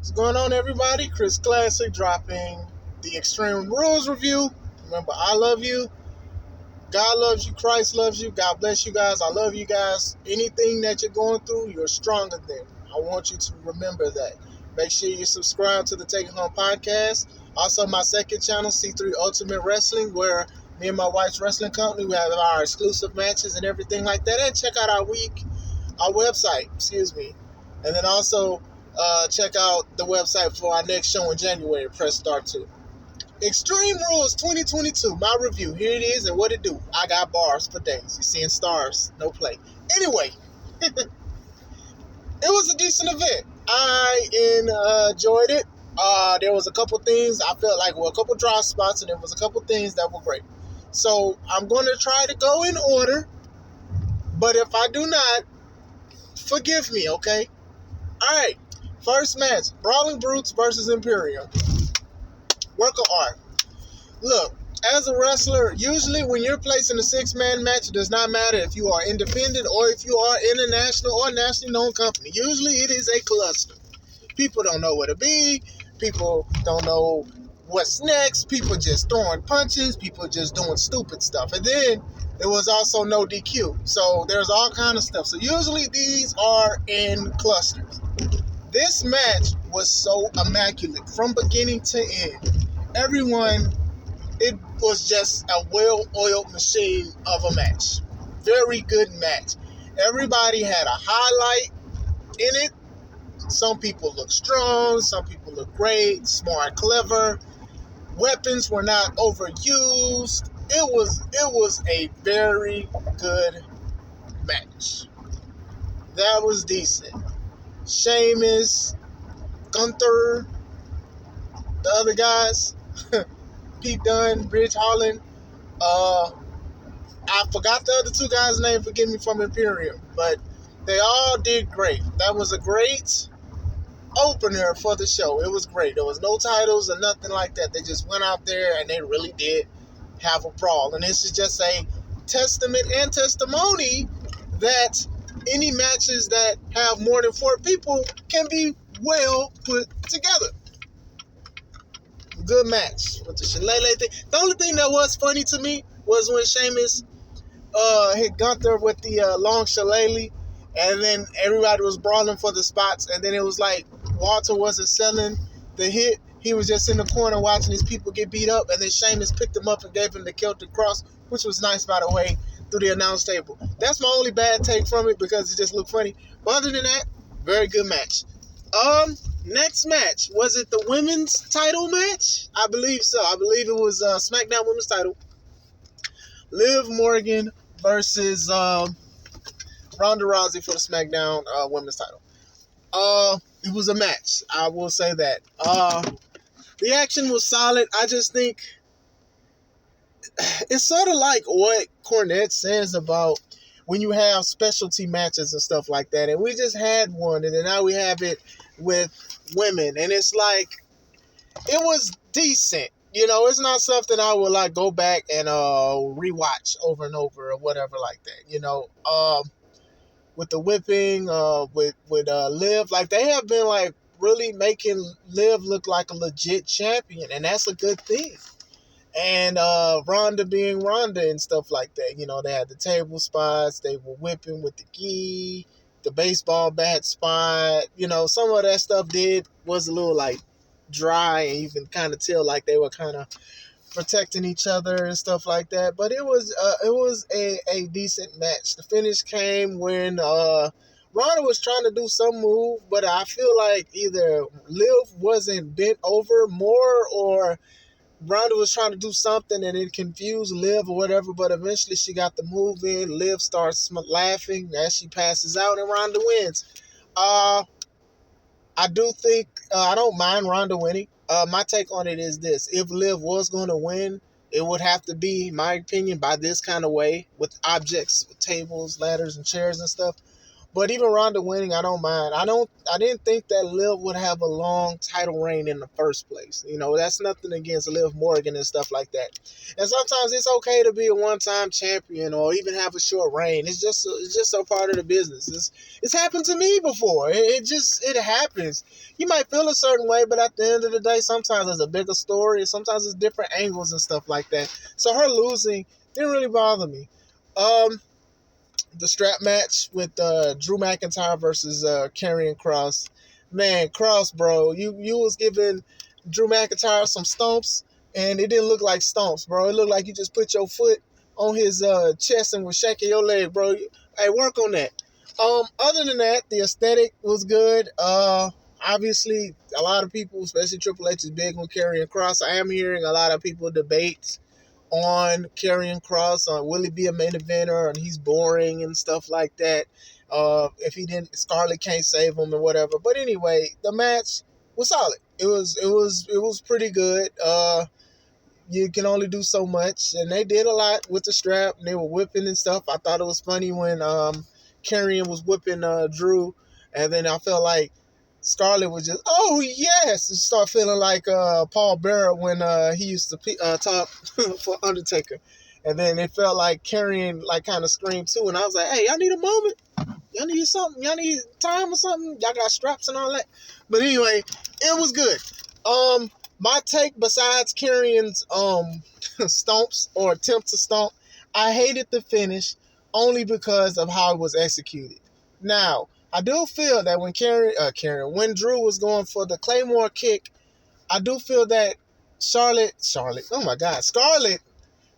What's going on, everybody? Chris Classic dropping the Extreme Rules review. Remember, I love you. God loves you. Christ loves you. God bless you guys. I love you guys. Anything that you're going through, you're stronger than. I want you to remember that. Make sure you subscribe to the Take It Home podcast. Also, my second channel, C3 Ultimate Wrestling, where me and my wife's wrestling company, we have our exclusive matches and everything like that. And check out our website, and then also check out the website for our next show in January. Press start to Extreme Rules 2022, my review. Here it is and what it do. I got bars for days. You're seeing stars, no play. Anyway, it was a decent event. I enjoyed it. There was a couple things I felt like were a couple dry spots, and there was a couple things that were great. So I'm going to try to go in order, but if I do not, forgive me, okay? All right, first match, Brawling Brutes versus Imperium. Work of art. Look, as a wrestler, usually when you're placing a six-man match, it does not matter if you are independent or if you are international or nationally known company. Usually it is a cluster. People don't know where to be. People don't know what's next. People just throwing punches. People just doing stupid stuff. And then there was also no DQ. So there's all kind of stuff. So usually these are in clusters. This match was so immaculate from beginning to end. Everyone, it was just a well-oiled machine of a match. Very good match. Everybody had a highlight in it. Some people look strong. Some people look great, smart, clever. Weapons were not overused. It was a very good match. That was decent. Sheamus, Gunther, the other guys, Pete Dunne, Ridge Holland. I forgot the other two guys' name. Forgive me, from Imperium, but they all did great. That was a great opener for the show. It was great. There was no titles or nothing like that. They just went out there and they really did have a brawl. And this is just a testament and testimony that any matches that have more than 4 people can be well put together. Good match with the shillelagh thing. The only thing that was funny to me was when Sheamus hit Gunther with the long shillelagh, and then everybody was brawling for the spots, and then it was like Walter wasn't selling the hit. He was just in the corner watching his people get beat up, and then Sheamus picked him up and gave him the Celtic Cross, which was nice, by the way, through the announce table. That's my only bad take from it because it just looked funny. But other than that, very good match. Next match, was it the women's title match? I believe so. I believe it was SmackDown Women's title. Liv Morgan versus Ronda Rousey for the SmackDown Women's title. It was a match. I will say that. The action was solid. I just think it's sort of like what Cornette says about when you have specialty matches and stuff like that. And we just had one, and then now we have it with women. And it's like, it was decent. You know, it's not something I would like go back and rewatch over and over or whatever like that. You know, with the whipping, with Liv, like they have been like really making Liv look like a legit champion, and that's a good thing. And Ronda being Ronda and stuff like that. You know, they had the table spots, they were whipping with the gi, the baseball bat spot. You know, some of that stuff was a little like dry, and you can kind of tell like they were kind of protecting each other and stuff like that. But it was a decent match. The finish came when Ronda was trying to do some move, but I feel like either Liv wasn't bent over more, or Ronda was trying to do something and it confused Liv or whatever, but eventually she got the move in. Liv starts laughing as she passes out, and Ronda wins. I do think, I don't mind Ronda winning. My take on it is this. If Liv was going to win, it would have to be, in my opinion, by this kind of way, with objects, with tables, ladders, and chairs and stuff. But even Ronda winning, I don't mind. I didn't think that Liv would have a long title reign in the first place. You know, that's nothing against Liv Morgan and stuff like that. And sometimes it's okay to be a one-time champion or even have a short reign. It's just a part of the business. It's happened to me before. It happens. You might feel a certain way, but at the end of the day, sometimes there's a bigger story, and sometimes it's different angles and stuff like that. So her losing didn't really bother me. The strap match with Drew McIntyre versus Karrion Kross. Man, Kross, bro, you was giving Drew McIntyre some stomps, and it didn't look like stomps, bro. It looked like you just put your foot on his chest and was shaking your leg, bro. Hey, work on that. Other than that, the aesthetic was good. Obviously, a lot of people, especially Triple H, is big on Karrion Kross. I am hearing a lot of people debate on Karrion Kross, on will he be a main eventer, and he's boring and stuff like that. If he didn't, Scarlett can't save him or whatever. But anyway, the match was solid. It was pretty good. You can only do so much, and they did a lot with the strap, and they were whipping and stuff. I thought it was funny when Karrion was whipping Drew, and then I felt like Scarlett was just, oh yes, and start feeling like Paul Bearer when he used to talk for Undertaker, and then it felt like Karrion like kind of screamed too, and I was like, hey, y'all need a moment, y'all need something, y'all need time or something, y'all got straps and all that. But anyway, it was good. My take, besides Karrion's stomps or attempt to stomp, I hated the finish only because of how it was executed. Now, I do feel that when when Drew was going for the Claymore kick, I do feel that Scarlett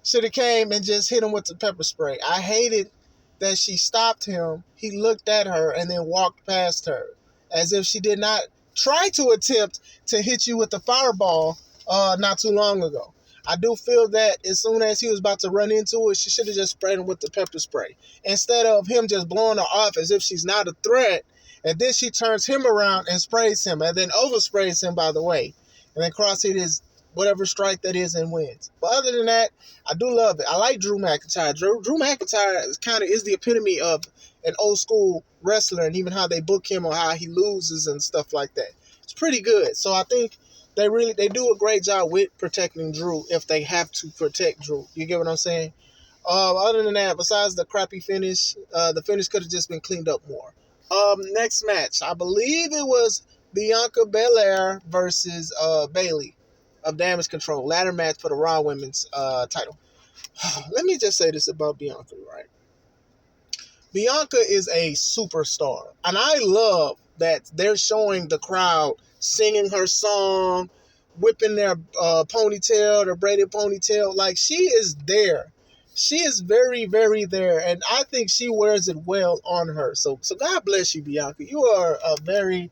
should have came and just hit him with the pepper spray. I hated that she stopped him. He looked at her and then walked past her as if she did not try to attempt to hit you with the fireball not too long ago. I do feel that as soon as he was about to run into it, she should have just sprayed him with the pepper spray. Instead of him just blowing her off as if she's not a threat, and then she turns him around and sprays him, and then oversprays him, by the way. And then Cross hit his whatever strike that is and wins. But other than that, I do love it. I like Drew McIntyre. Drew McIntyre is the epitome of an old school wrestler, and even how they book him or how he loses and stuff like that. It's pretty good. So I think they do a great job with protecting Drew if they have to protect Drew. You get what I'm saying? Other than that, besides the crappy finish, the finish could have just been cleaned up more. Next match, I believe it was Bianca Belair versus Bayley of Damage Control. Ladder match for the Raw Women's title. Let me just say this about Bianca, right? Bianca is a superstar, and I love that they're showing the crowd singing her song, whipping their ponytail, their braided ponytail. Like, she is there. She is very, very there, and I think she wears it well on her. So God bless you, Bianca. You are a very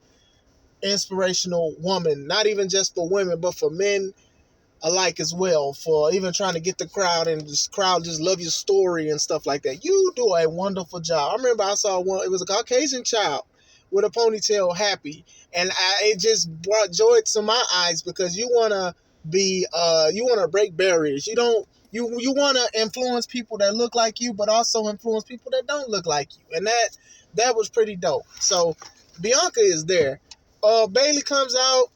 inspirational woman, not even just for women, but for men alike as well, for even trying to get the crowd and this crowd just love your story and stuff like that. You do a wonderful job. I remember I saw one, it was a Caucasian child with a ponytail happy, and it just brought joy to my eyes because you want to break barriers. You want to influence people that look like you, but also influence people that don't look like you, and that was pretty dope. So Bianca is there. Bayley comes out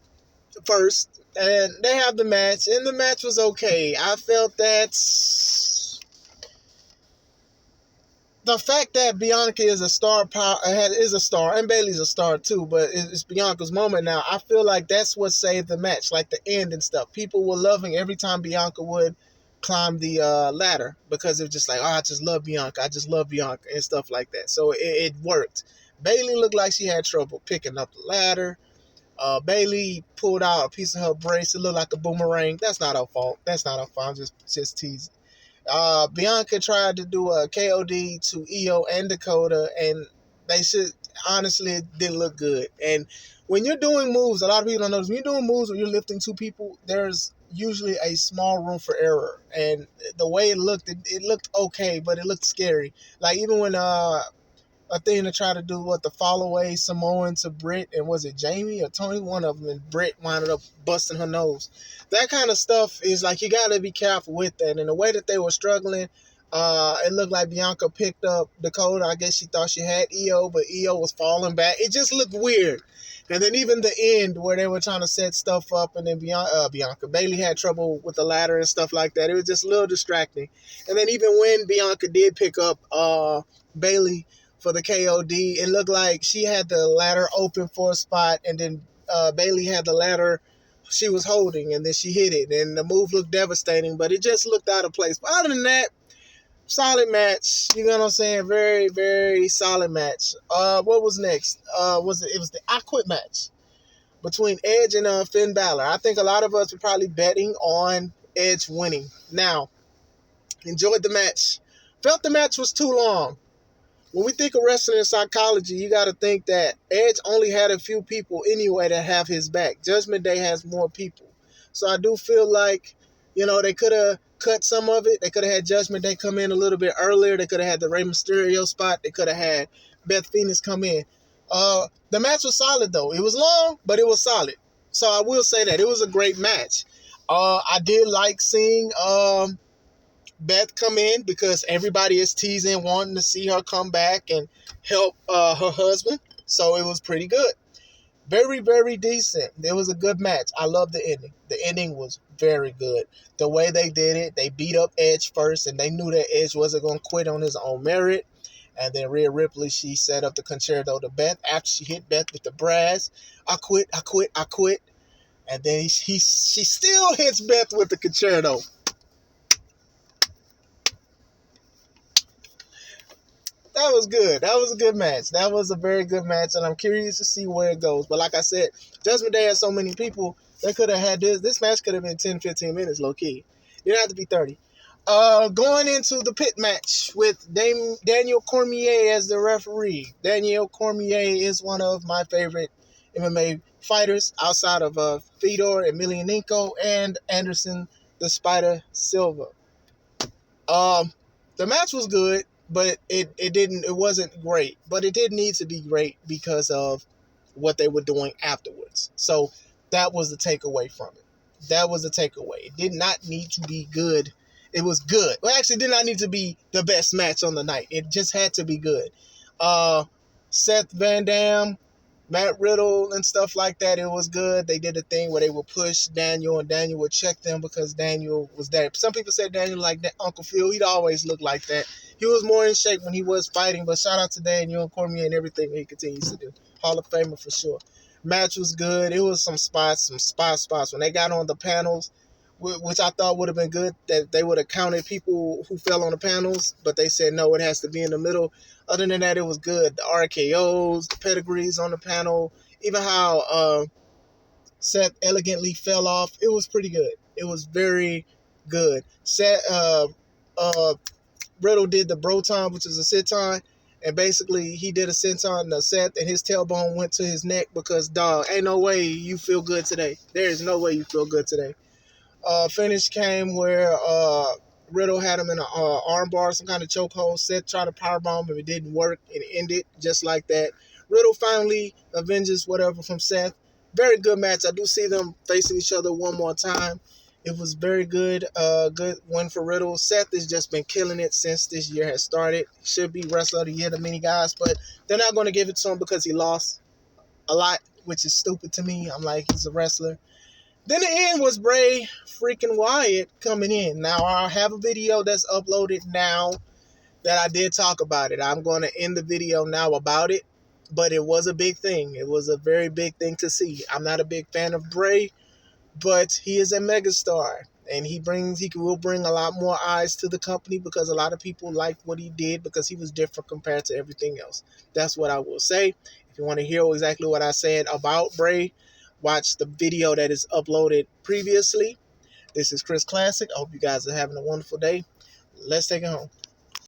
first, and they have the match, and the match was okay. I felt that the fact that Bianca is a star, and Bayley's a star too, but it's Bianca's moment now. I feel like that's what saved the match, like the end and stuff. People were loving every time Bianca would climb the ladder because it was just like, oh, I just love Bianca, and stuff like that. So it worked. Bayley looked like she had trouble picking up the ladder. Bayley pulled out a piece of her brace. It looked like a boomerang. That's not her fault. I'm just teasing. Bianca tried to do a KOD to Io and Dakota, and honestly, it didn't look good. And when you're doing moves, a lot of people don't notice, when you're doing moves where you're lifting two people, there's usually a small room for error. And the way it looked okay, but it looked scary. Like, even when a thing to try to do the fall away Samoan to Britt, and was it Jamie or Tony? One of them, and Britt wound up busting her nose. That kind of stuff is like, you got to be careful with that. And the way that they were struggling, It looked like Bianca picked up Dakota. I guess she thought she had Io, but Io was falling back. It just looked weird. And then even the end where they were trying to set stuff up, and then Bianca Bailey had trouble with the ladder and stuff like that. It was just a little distracting. And then even when Bianca did pick up Bailey for the KOD, it looked like she had the ladder open for a spot, and then Bailey had the ladder she was holding, and then she hit it, and the move looked devastating, but it just looked out of place. But other than that, solid match. You know what I'm saying? Very, very solid match. What was next? It was the I Quit match between Edge and Finn Balor. I think a lot of us were probably betting on Edge winning. Now, enjoyed the match. Felt the match was too long. When we think of wrestling psychology, you got to think that Edge only had a few people anyway that have his back. Judgment Day has more people. So I do feel like, they could have cut some of it. They could have had Judgment Day come in a little bit earlier. They could have had the Rey Mysterio spot. They could have had Beth Phoenix come in. The match was solid, though. It was long, but it was solid. So I will say that. It was a great match. I did like seeing Beth come in because everybody is teasing, wanting to see her come back and help her husband. So it was pretty good. Very, very decent. It was a good match. I love the ending. The ending was very good. The way they did it, they beat up Edge first, and they knew that Edge wasn't going to quit on his own merit. And then Rhea Ripley, she set up the concerto to Beth after she hit Beth with the brass. I quit. And then she still hits Beth with the concerto. That was good. That was a good match. That was a very good match, and I'm curious to see where it goes. But like I said, Judgment Day has so many people, they could have had this. This match could have been 10, 15 minutes, low-key. You don't have to be 30. Going into the pit match with Daniel Cormier as the referee. Daniel Cormier is one of my favorite MMA fighters outside of Fedor Emelianenko and Anderson the Spider Silva. The match was good, but it wasn't great. But it did need to be great because of what they were doing afterwards. So that was the takeaway from it. That was the takeaway. It did not need to be good. It was good. Well, actually, it did not need to be the best match on the night. It just had to be good. Seth Van Dam, Matt Riddle, and stuff like that, it was good. They did a thing where they would push Daniel, and Daniel would check them because Daniel was there. Some people said Daniel like Uncle Phil. He'd always look like that. He was more in shape when he was fighting, but shout out to Daniel Cormier and everything he continues to do. Hall of Famer for sure. Match was good. It was some spots. When they got on the panels, which I thought would have been good, that they would have counted people who fell on the panels, but they said no, it has to be in the middle. Other than that, it was good. The RKOs, the pedigrees on the panel, even how Seth elegantly fell off. It was pretty good. It was very good. Riddle did the Broton, which is a sit-on, and basically he did a sit-on to Seth, and his tailbone went to his neck because, dog, ain't no way you feel good today. There is no way you feel good today. Finish came where Riddle had him in an armbar, some kind of chokehold. Seth tried to powerbomb him. It didn't work. It ended just like that. Riddle finally avenges whatever from Seth. Very good match. I do see them facing each other one more time. It was very good. Good win for Riddle. Seth has just been killing it since this year has started. Should be Wrestler of the Year to many guys, but they're not going to give it to him because he lost a lot, which is stupid to me. I'm like, he's a wrestler. Then the end was Bray freaking Wyatt coming in. Now, I have a video that's uploaded now that I did talk about it. I'm going to end the video now about it, but it was a big thing. It was a very big thing to see. I'm not a big fan of Bray, but he is a megastar, and he will bring a lot more eyes to the company because a lot of people liked what he did because he was different compared to everything else. That's what I will say. If you want to hear exactly what I said about Bray, watch the video that is uploaded previously. This is Chris Classic. I hope you guys are having a wonderful day. Let's take it home.